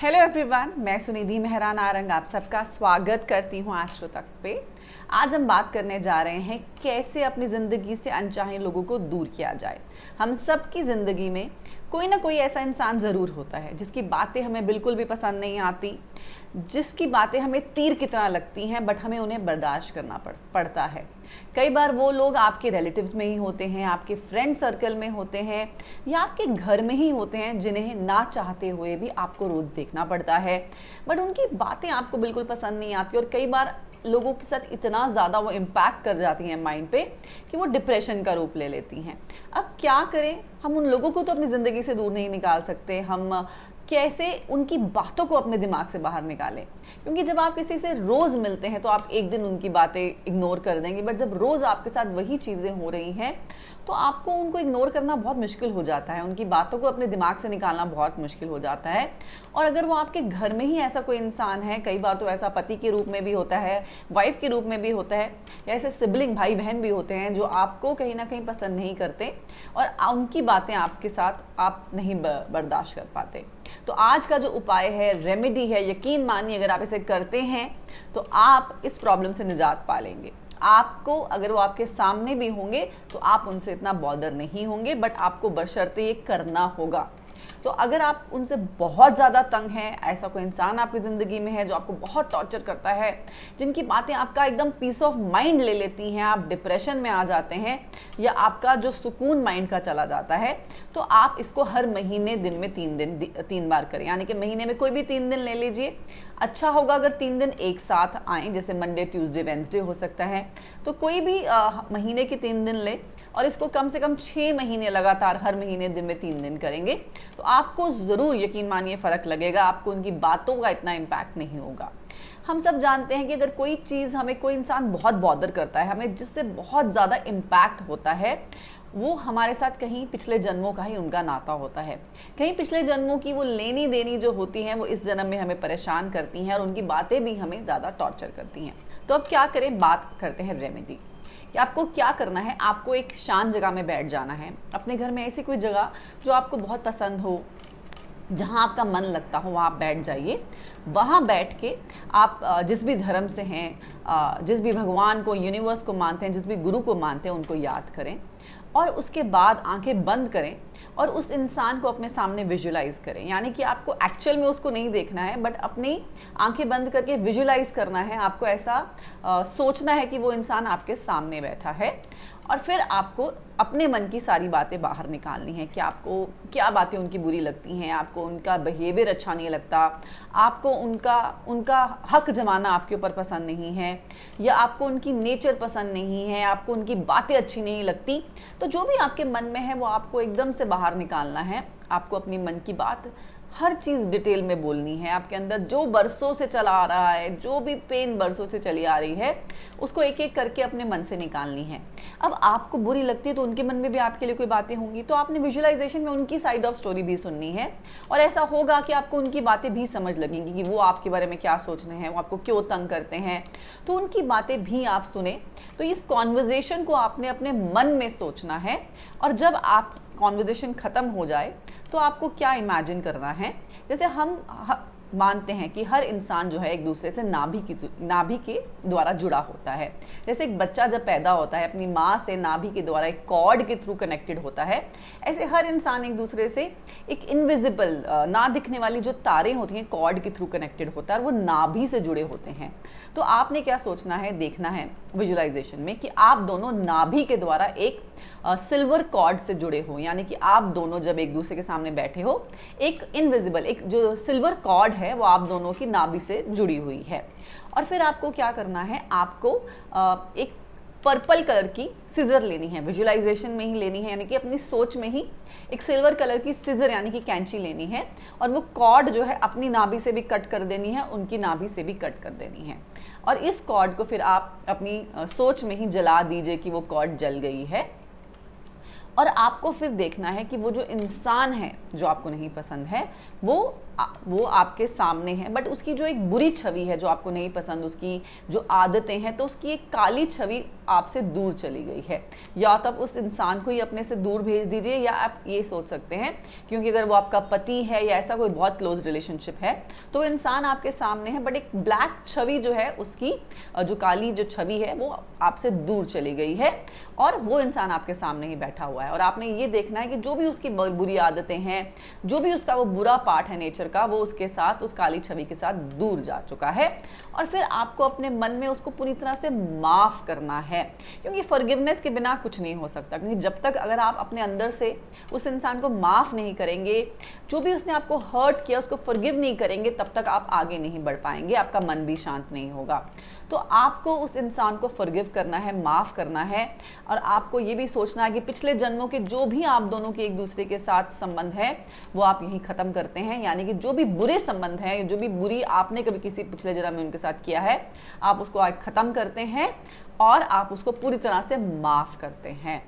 Hello everyone, मैं सुनिधि मेहरा नारंग आप सबका स्वागत करती हूँ एस्ट्रो तक पे। आज हम बात करने जा रहे हैं कैसे अपनी ज़िंदगी से अनचाहे लोगों को दूर किया जाए। हम सब की ज़िंदगी में कोई ना कोई ऐसा इंसान ज़रूर होता है जिसकी बातें हमें बिल्कुल भी पसंद नहीं आती, जिसकी बातें हमें तीर की तरह लगती हैं, बट हमें उन्हें बर्दाश्त करना पड़ता है। कई बार वो लोग आपके रिलेटिव्स में ही होते हैं, आपके फ्रेंड सर्कल में होते हैं या आपके घर में ही होते हैं, जिन्हें ना चाहते हुए भी आपको रोज़ देखना पड़ता है, बट उनकी बातें आपको बिल्कुल पसंद नहीं आती। और कई बार लोगों के साथ इतना ज़्यादा वो इम्पैक्ट कर जाती हैं माइंड पे कि वो डिप्रेशन का रूप ले लेती हैं। अब क्या करें? हम उन लोगों को तो अपनी ज़िंदगी से दूर नहीं निकाल सकते, हम कैसे उनकी बातों को अपने दिमाग से बाहर निकालें? क्योंकि जब आप किसी से रोज़ मिलते हैं तो आप एक दिन उनकी बातें इग्नोर कर देंगे, बट जब रोज़ आपके साथ वही चीज़ें हो रही हैं तो आपको उनको इग्नोर करना बहुत मुश्किल हो जाता है, उनकी बातों को अपने दिमाग से निकालना बहुत मुश्किल हो जाता है। और अगर वो आपके घर में ही ऐसा कोई इंसान है, कई बार तो ऐसा पति के रूप में भी होता है, वाइफ के रूप में भी होता है, या ऐसे सिबलिंग भाई बहन भी होते हैं जो आपको कहीं ना कहीं पसंद नहीं करते और उनकी बातें आपके साथ आप नहीं बर्दाश्त कर पाते। तो आज का जो उपाय है, रेमेडी है, यकीन मानिए अगर आप इसे करते हैं तो आप इस प्रॉब्लम से निजात पा लेंगे। आपको अगर वो आपके सामने भी होंगे तो आप उनसे इतना बॉदर नहीं होंगे, बट आपको बशर्ते ये करना होगा। तो अगर आप उनसे बहुत ज़्यादा तंग हैं, ऐसा कोई इंसान आपकी ज़िंदगी में है जो आपको बहुत टॉर्चर करता है, जिनकी बातें आपका एकदम पीस ऑफ माइंड ले लेती हैं, आप डिप्रेशन में आ जाते हैं या आपका जो सुकून माइंड का चला जाता है, तो आप इसको हर महीने दिन में 3 बार करें। यानी कि महीने में कोई भी 3 दिन ले लीजिए। अच्छा होगा अगर 3 दिन एक साथ आएँ, जैसे मंडे, ट्यूसडे, वेंसडे हो सकता है, तो कोई भी महीने के 3 दिन ले और इसको कम से कम 6 महीने लगातार हर महीने दिन में 3 दिन करेंगे तो आपको ज़रूर यकीन मानिए फ़र्क लगेगा, आपको उनकी बातों का इतना इम्पैक्ट नहीं होगा। हम सब जानते हैं कि अगर कोई चीज़ हमें कोई इंसान बहुत बॉदर करता है, हमें जिससे बहुत ज़्यादा इम्पैक्ट होता है, वो हमारे साथ कहीं पिछले जन्मों का ही उनका नाता होता है। कहीं पिछले जन्मों की वो लेनी देनी जो होती हैं वो इस जन्म में हमें परेशान करती हैं और उनकी बातें भी हमें ज़्यादा टॉर्चर करती हैं। तो अब क्या करें? बात करते हैं रेमेडी कि आपको क्या करना है। आपको एक शांत जगह में बैठ जाना है, अपने घर में ऐसी कोई जगह जो आपको बहुत पसंद हो, जहाँ आपका मन लगता हो, वहाँ आप बैठ जाइए। वहाँ बैठ के आप जिस भी धर्म से हैं, जिस भी भगवान को, यूनिवर्स को मानते हैं, जिस भी गुरु को मानते हैं, उनको याद करें और उसके बाद आंखें बंद करें और उस इंसान को अपने सामने विजुलाइज करें। यानी कि आपको एक्चुअल में उसको नहीं देखना है, बट अपनी आंखें बंद करके विजुलाइज करना है। आपको ऐसा सोचना है कि वो इंसान आपके सामने बैठा है और फिर आपको अपने मन की सारी बातें बाहर निकालनी है कि आपको क्या बातें उनकी बुरी लगती हैं, आपको उनका बिहेवियर अच्छा नहीं लगता, आपको उनका हक जमाना आपके ऊपर पसंद नहीं है, या आपको उनकी नेचर पसंद नहीं है, आपको उनकी बातें अच्छी नहीं लगती। तो जो भी आपके मन में है वो आपको एकदम से बाहर निकालना है। आपको अपनी मन की बात हर चीज़ डिटेल में बोलनी है। आपके अंदर जो बरसों से चला आ रहा है, जो भी पेन बरसों से चली आ रही है, उसको एक एक करके अपने मन से निकालनी है। अब आपको बुरी लगती है तो उनके मन में भी आपके लिए कोई बातें होंगी, तो आपने विजुअलाइजेशन में उनकी साइड ऑफ स्टोरी भी सुननी है और ऐसा होगा कि आपको उनकी बातें भी समझ लगेंगी कि वो आपके बारे में क्या सोच रहे हैं, वो आपको क्यों तंग करते हैं, तो उनकी बातें भी आप सुने। तो इस कॉन्वर्जेशन को आपने अपने मन में सोचना है और जब आप कॉन्वर्जेशन ख़त्म हो जाए तो आपको क्या इमेजिन करना है। जैसे हम मानते हैं कि हर इंसान जो है एक दूसरे से नाभि के द्वारा जुड़ा होता है। जैसे एक बच्चा जब पैदा होता है अपनी माँ से नाभि के द्वारा एक कॉर्ड के थ्रू कनेक्टेड होता है, ऐसे हर इंसान एक दूसरे से एक इनविजिबल ना दिखने वाली जो तारें होती हैं कॉर्ड के थ्रू कनेक्टेड होता है और वो नाभि से जुड़े होते हैं। तो आपने क्या सोचना है, देखना है विजुअलाइजेशन में कि आप दोनों नाभि के द्वारा एक सिल्वर कॉर्ड से जुड़े हो। यानी कि आप दोनों जब एक दूसरे के सामने बैठे हो, एक इनविजिबल एक जो सिल्वर कॉर्ड है वो आप दोनों की नाभि से जुड़ी हुई है। और फिर आपको क्या करना है, आपको एक पर्पल कलर की सिजर लेनी है, विजुअलाइजेशन में ही लेनी है, यानी कि अपनी सोच में ही एक सिल्वर कलर की सिजर यानी कि कैंची लेनी है और वो कॉर्ड जो है अपनी नाभि से भी कट कर देनी है, उनकी नाभि से भी कट कर देनी है। और इस कॉर्ड को फिर आप अपनी सोच में ही जला दीजिए कि वो कॉर्ड जल गई है। और आपको फिर देखना है कि वो जो इंसान है जो आपको नहीं पसंद है वो वो आपके सामने है, बट उसकी जो एक बुरी छवि है जो आपको नहीं पसंद, उसकी जो आदतें हैं, तो उसकी एक काली छवि आपसे दूर चली गई है। या तो आप उस इंसान को ही अपने से दूर भेज दीजिए, या आप ये सोच सकते हैं क्योंकि अगर वो आपका पति है या ऐसा कोई बहुत क्लोज रिलेशनशिप है तो इंसान आपके सामने है, बट एक ब्लैक छवि जो है उसकी जो काली जो छवि है वो आपसे दूर चली गई है और वो इंसान आपके सामने ही बैठा हुआ है। और आपने ये देखना है कि जो भी उसकी बुरी आदतें हैं, जो भी उसका वो बुरा पार्ट है नेचर का, वो उसके साथ, उस काली छवि के साथ दूर जा चुका है। और फिर आपको अपने मन में उसको पूरी तरह से माफ करना है, क्योंकि फॉरगिवनेस के बिना कुछ नहीं हो सकता। क्योंकि जब तक अगर आप अपने अंदर से उस इंसान को माफ नहीं करेंगे, जो भी उसने आपको हर्ट किया उसको फॉरगिव नहीं करेंगे, तब तक आप आगे नहीं बढ़ पाएंगे, आपका मन भी शांत नहीं होगा। तो आपको उस इंसान को फॉरगिव करना है, माफ करना है। और आपको ये भी सोचना है कि पिछले जन्मों के जो भी आप दोनों के एक दूसरे के साथ संबंध है वो आप यहीं खत्म करते हैं। यानी कि जो भी बुरे संबंध हैं, जो भी बुरी आपने कभी किसी पिछले जन्म में उनके साथ किया है, आप उसको आज खत्म करते हैं और आप उसको पूरी तरह से माफ करते हैं।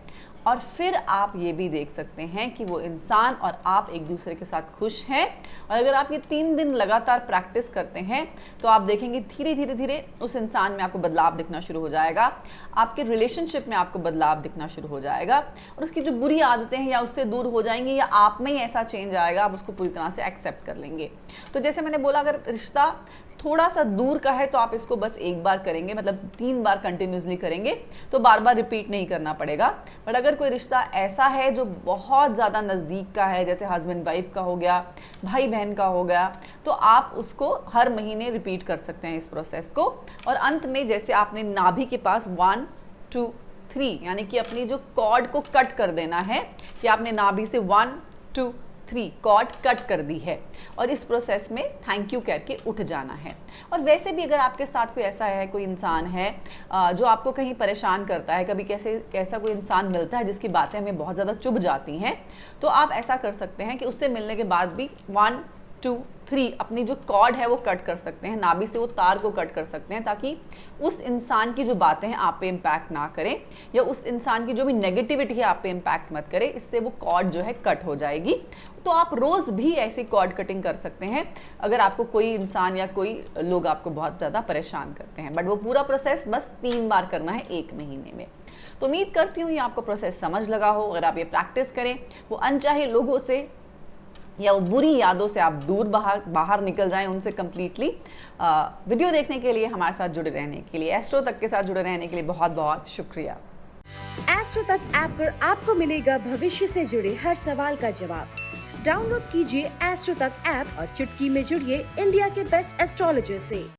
और फिर आप ये भी देख सकते हैं कि वो इंसान और आप एक दूसरे के साथ खुश हैं। और अगर आप ये 3 दिन लगातार प्रैक्टिस करते हैं तो आप देखेंगे धीरे धीरे उस इंसान में आपको बदलाव दिखना शुरू हो जाएगा, आपके रिलेशनशिप में आपको बदलाव दिखना शुरू हो जाएगा और उसकी जो बुरी आदतें हैं या उससे दूर हो जाएंगी या आप में ही ऐसा चेंज आएगा, आप उसको पूरी तरह से एक्सेप्ट कर लेंगे। तो जैसे मैंने बोला, अगर रिश्ता थोड़ा सा दूर का है तो आप इसको बस एक बार करेंगे, मतलब 3 बार कंटिन्यूसली करेंगे तो बार बार रिपीट नहीं करना पड़ेगा। बट अगर कोई रिश्ता ऐसा है जो बहुत ज़्यादा नज़दीक का है, जैसे हस्बैंड वाइफ का हो गया, भाई बहन का हो गया, तो आप उसको हर महीने रिपीट कर सकते हैं इस प्रोसेस को। और अंत में जैसे आपने नाभि के पास 1 2 3 यानी कि अपनी जो कॉर्ड को कट कर देना है कि आपने नाभि से 1 2 3 कॉर्ड कट कर दी है और इस प्रोसेस में थैंक यू कह के उठ जाना है। और वैसे भी अगर आपके साथ कोई ऐसा है, कोई इंसान है जो आपको कहीं परेशान करता है, कभी कैसा कोई इंसान मिलता है जिसकी बातें हमें बहुत ज़्यादा चुभ जाती हैं, तो आप ऐसा कर सकते हैं कि उससे मिलने के बाद भी 1 2 3 अपनी जो कॉर्ड है वो कट कर सकते हैं, नाभि से वो तार को कट कर सकते हैं, ताकि उस इंसान की जो बातें हैं आप पे इम्पैक्ट ना करें या उस इंसान की जो भी नेगेटिविटी है आप पे इम्पैक्ट मत करे, इससे वो कॉर्ड जो है कट हो जाएगी। तो आप रोज़ भी ऐसी कॉर्ड कटिंग कर सकते हैं अगर आपको कोई इंसान या कोई लोग आपको बहुत ज़्यादा परेशान करते हैं। बट वो पूरा प्रोसेस बस 3 बार करना है 1 महीने में। तो उम्मीद करती हूँ ये आपको प्रोसेस समझ लगा हो। अगर आप ये प्रैक्टिस करें, वो अनचाहे लोगों से या वो बुरी यादों से आप दूर बाहर निकल जाएं उनसे कम्प्लीटली। वीडियो देखने के लिए, हमारे साथ जुड़े रहने के लिए, एस्ट्रो तक के साथ जुड़े रहने के लिए बहुत बहुत शुक्रिया। एस्ट्रो तक ऐप पर आपको मिलेगा भविष्य से जुड़े हर सवाल का जवाब। डाउनलोड कीजिए एस्ट्रो तक ऐप और चुटकी में जुड़िए इंडिया के बेस्ट एस्ट्रोलॉजर से।